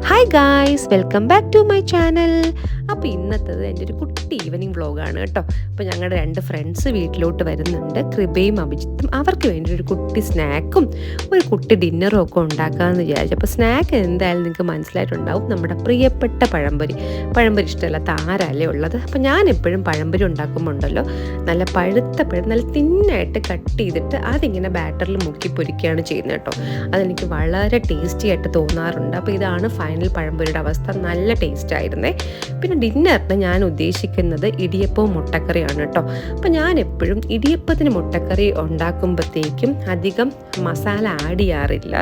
Hi guys, welcome back to my channel. അപ്പോൾ ഇന്നത്തേത് എൻ്റെ ഒരു കുട്ടി ഈവനിങ് വ്ളോഗാണ് കേട്ടോ. അപ്പോൾ ഞങ്ങളുടെ 2 ഫ്രണ്ട്സ് വീട്ടിലോട്ട് വരുന്നുണ്ട്, കൃപയും അഭിജിത്തും. അവർക്ക് വേണ്ടി ഒരു കുട്ടി സ്നാക്കും ഒരു കുട്ടി ഡിന്നറും ഒക്കെ ഉണ്ടാക്കാമെന്ന് വിചാരിച്ചു. അപ്പോൾ സ്നാക്ക് എന്തായാലും നിങ്ങൾക്ക് മനസ്സിലായിട്ടുണ്ടാവും, നമ്മുടെ പ്രിയപ്പെട്ട പഴംപൊരി. പഴംപൊരി ഇഷ്ടമല്ലാത്ത ആരല്ലേ ഉള്ളത്? അപ്പോൾ ഞാൻ എപ്പോഴും പഴംപൊരി ഉണ്ടാക്കുമ്പോൾ ഉണ്ടല്ലോ, നല്ല പഴുത്ത പഴം നല്ല തിന്നായിട്ട് കട്ട് ചെയ്തിട്ട് അതിങ്ങനെ ബാറ്ററിൽ മുക്കി പൊരിക്കുകയാണ് ചെയ്യുന്നത് കേട്ടോ. അതെനിക്ക് വളരെ ടേസ്റ്റി ആയിട്ട് തോന്നാറുണ്ട്. അപ്പോൾ ഇതാണ് ഫൈനൽ പഴംപൊരിയുടെ അവസ്ഥ. നല്ല ടേസ്റ്റ് ആയിരുന്നേ. പിന്നെ ഡിന്നറിന് ഞാൻ ഉദ്ദേശിക്കുന്നത് ഇടിയപ്പവും മുട്ടക്കറിയാണ് കേട്ടോ. അപ്പോൾ ഞാൻ എപ്പോഴും ഇടിയപ്പത്തിന് മുട്ടക്കറി ഉണ്ടാക്കുമ്പോഴത്തേക്കും അധികം മസാല ആഡ് ചെയ്യാറില്ല.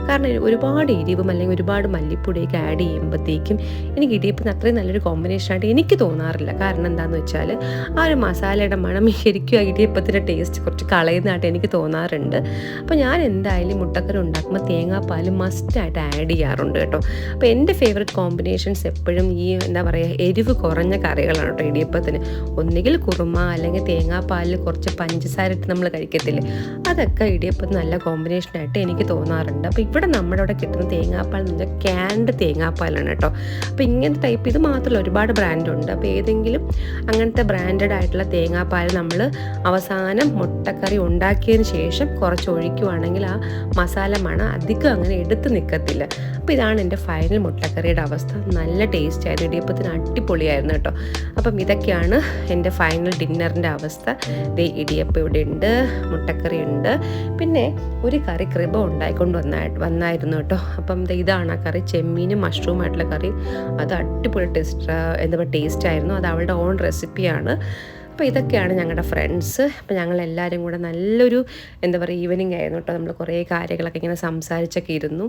കാരണം ഒരുപാട് എരിവും അല്ലെങ്കിൽ ഒരുപാട് മല്ലിപ്പൊടിയൊക്കെ ആഡ് ചെയ്യുമ്പോഴത്തേക്കും എനിക്ക് ഇടിയപ്പത്തിന് അത്രയും നല്ലൊരു കോമ്പിനേഷനായിട്ട് എനിക്ക് തോന്നാറില്ല. കാരണം എന്താണെന്ന് വെച്ചാൽ ആ ഒരു മസാലയുടെ മണം ശരിക്കും ആ ഇടിയപ്പത്തിൻ്റെ ടേസ്റ്റ് കുറച്ച് കളയുന്നതായിട്ട് എനിക്ക് തോന്നാറുണ്ട്. അപ്പോൾ ഞാൻ എന്തായാലും മുട്ടക്കറി ഉണ്ടാക്കുമ്പോൾ തേങ്ങാപ്പാൽ മസ്റ്റായിട്ട് ആഡ് ചെയ്യാറുണ്ട് കേട്ടോ. അപ്പോൾ എൻ്റെ ഫേവറേറ്റ് കോമ്പിനേഷൻസ് എപ്പോഴും ഈ എന്താ പറയുക, എരിവ് കുറഞ്ഞ കറികളാണ് കേട്ടോ ഇടിയപ്പത്തിന്. ഒന്നുകിൽ കുറുമ അല്ലെങ്കിൽ തേങ്ങാപ്പാലിൽ കുറച്ച് പഞ്ചസാര ഇട്ട് നമ്മൾ കഴിക്കത്തില്ലേ, അതൊക്കെ ഇടിയപ്പത്തിന് നല്ല കോമ്പിനേഷനായിട്ട് എനിക്ക് തോന്നാറുണ്ട്. അപ്പോൾ ഇവിടെ നമ്മുടെ അവിടെ കിട്ടുന്ന തേങ്ങാപ്പാൽ എന്ന് വെച്ചാൽ ക്യാൻഡ് തേങ്ങാപ്പാലാണ് കേട്ടോ. അപ്പോൾ ഇങ്ങനത്തെ ടൈപ്പ് ഇത് മാത്രമല്ല, ഒരുപാട് ബ്രാൻഡുണ്ട്. അപ്പോൾ ഏതെങ്കിലും അങ്ങനത്തെ ബ്രാൻഡഡ് ആയിട്ടുള്ള തേങ്ങാപ്പാൽ നമ്മൾ അവസാനം മുട്ടക്കറി ഉണ്ടാക്കിയതിന് ശേഷം കുറച്ച് ഒഴിക്കുവാണെങ്കിൽ ആ മസാല മണം അധികം അങ്ങനെ എടുത്ത് നിൽക്കത്തില്ല. അപ്പോൾ ഇതാണ് എൻ്റെ ഫൈനൽ മുട്ടക്കറിയുടെ അവസ്ഥ. നല്ല ടേസ്റ്റ് ആയിരുന്നു, ഇടിയപ്പത്തിന് അടിപൊളിയായിരുന്നു കേട്ടോ. അപ്പം ഇതൊക്കെയാണ് എൻ്റെ ഫൈനൽ ഡിന്നറിൻ്റെ അവസ്ഥ. ഇടിയപ്പം ഇവിടെ ഉണ്ട്, മുട്ടക്കറി ഉണ്ട്, പിന്നെ ഒരു കറി കൃപ ഉണ്ടായിക്കൊണ്ട് വന്നായിരുന്നു കേട്ടോ. അപ്പം ഇതാണ് ആ കറി, ചെമ്മീനും മഷ്റൂമായിട്ടുള്ള കറി. അത് അടിപൊളി ടേസ്റ്റ് ആയിരുന്നു. അത് അവളുടെ ഓൺ റെസിപ്പിയാണ്. അപ്പോൾ ഇതൊക്കെയാണ് ഞങ്ങളുടെ ഫ്രണ്ട്സ്. അപ്പോൾ ഞങ്ങളെല്ലാവരും കൂടെ നല്ലൊരു എന്താ പറയുക ഈവനിങ് ആയിരുന്നു കേട്ടോ. നമ്മൾ കുറേ കാര്യങ്ങളൊക്കെ ഇങ്ങനെ സംസാരിച്ചൊക്കെ ഇരുന്നു.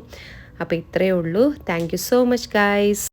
അപ്പോൾ ഇത്രയേ ഉള്ളൂ. Thank you so much guys.